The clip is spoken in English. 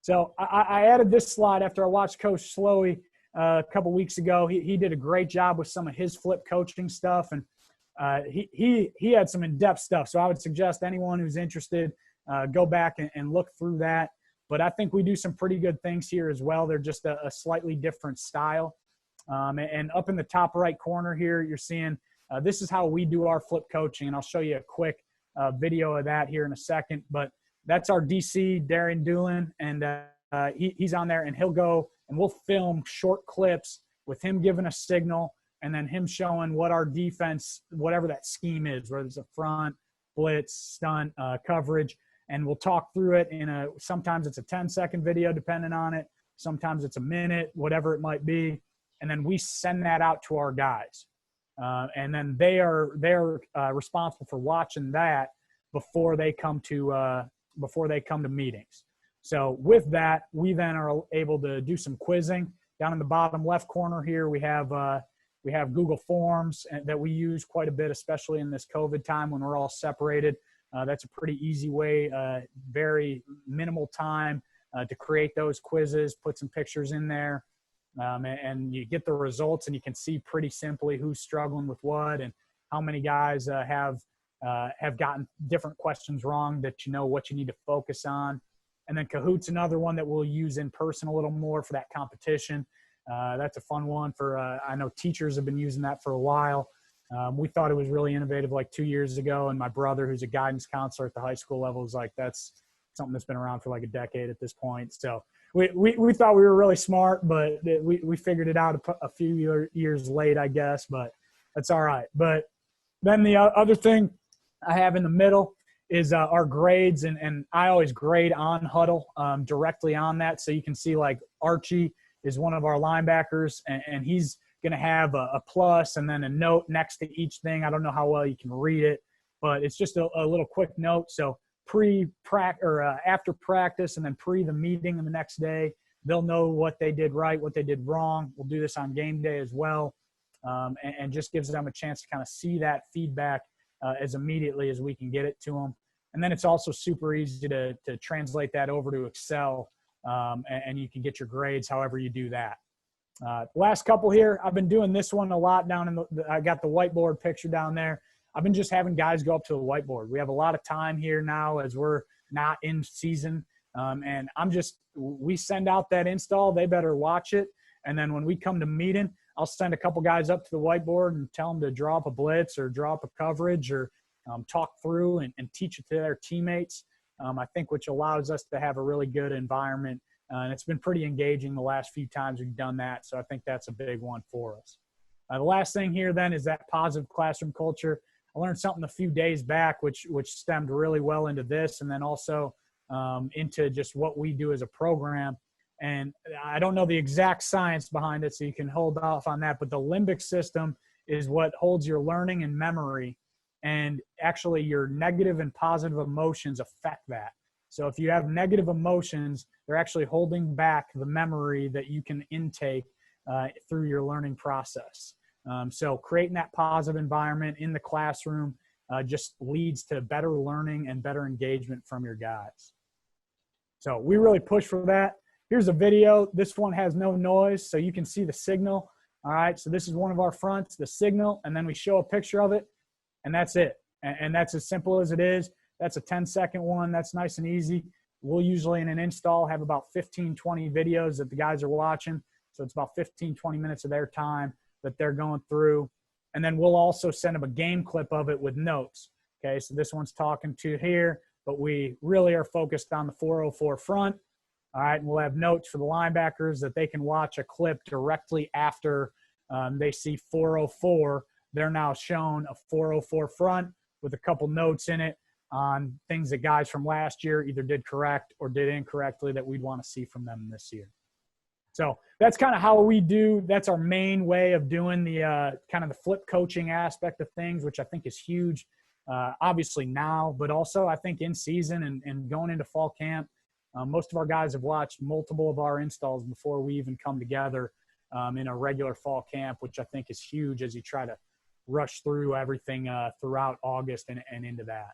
So I added this slide after I watched Coach Slowey a couple weeks ago. He did a great job with some of his flip coaching stuff, and he had some in-depth stuff. So I would suggest anyone who's interested, go back and look through that. But I think we do some pretty good things here as well. They're just a slightly different style. And up in the top right corner here, you're seeing this is how we do our flip coaching. And I'll show you a quick video of that here in a second. But that's our DC, Darian Doolin, and he's on there, and he'll go and we'll film short clips with him giving a signal and then him showing what our defense, whatever that scheme is, whether it's a front, blitz, stunt, coverage, and we'll talk through it sometimes it's a 10-second video depending on it. Sometimes it's a minute, whatever it might be. And then we send that out to our guys. And then they're responsible for watching that before they come to meetings. So with that, we then are able to do some quizzing. Down in the bottom left corner here, we have Google Forms that we use quite a bit, especially in this COVID time when we're all separated. That's a pretty easy way, very minimal time to create those quizzes, put some pictures in there, and you get the results, and you can see pretty simply who's struggling with what and how many guys have gotten different questions wrong, that you know what you need to focus on. And then Kahoot's another one that we'll use in person a little more for that competition. That's a fun one for, I know teachers have been using that for a while. We thought it was really innovative like 2 years ago. And my brother, who's a guidance counselor at the high school level, was like, that's something that's been around for like a decade at this point. So we thought we were really smart, but we figured it out a few years late, I guess, but that's all right. But then the other thing I have in the middle is our grades, and I always grade on Huddle directly on that. So you can see like Archie is one of our linebackers, and he's going to have a plus and then a note next to each thing. I don't know how well you can read it, but it's just a little quick note. So after practice and then the meeting and the next day, they'll know what they did right, what they did wrong. We'll do this on game day as well, and just gives them a chance to kind of see that feedback as immediately as we can get it to them. And then it's also super easy to translate that over to Excel, and you can get your grades however you do that. Last couple here, I've been doing this one a lot down in I got the whiteboard picture down there. I've been just having guys go up to the whiteboard. We have a lot of time here now as we're not in season. And we send out that install, they better watch it. And then when we come to meeting, I'll send a couple guys up to the whiteboard and tell them to draw up a blitz or draw up a coverage or talk through and teach it to their teammates. I think which allows us to have a really good environment. And it's been pretty engaging the last few times we've done that. So I think that's a big one for us. The last thing here then is that positive classroom culture. I learned something a few days back, which stemmed really well into this, and then also into just what we do as a program. And I don't know the exact science behind it, so you can hold off on that. But the limbic system is what holds your learning and memory. And actually your negative and positive emotions affect that. So if you have negative emotions, they're actually holding back the memory that you can intake through your learning process. So creating that positive environment in the classroom just leads to better learning and better engagement from your guys. So we really push for that. Here's a video. This one has no noise, so you can see the signal. All right, so this is one of our fronts, the signal, and then we show a picture of it, and that's it. And that's as simple as it is. That's a 10-second one. That's nice and easy. We'll usually in an install have about 15, 20 videos that the guys are watching. So it's about 15, 20 minutes of their time that they're going through. And then we'll also send them a game clip of it with notes. Okay, so this one's talking to here, but we really are focused on the 404 front. All right, and we'll have notes for the linebackers that they can watch a clip directly after they see 404. They're now shown a 404 front with a couple notes in it on things that guys from last year either did correct or did incorrectly that we'd want to see from them this year. So that's kind of how we do. That's our main way of doing the kind of the flip coaching aspect of things, which I think is huge, obviously now, but also I think in season and going into fall camp. Most of our guys have watched multiple of our installs before we even come together in a regular fall camp, which I think is huge as you try to rush through everything throughout August and into that.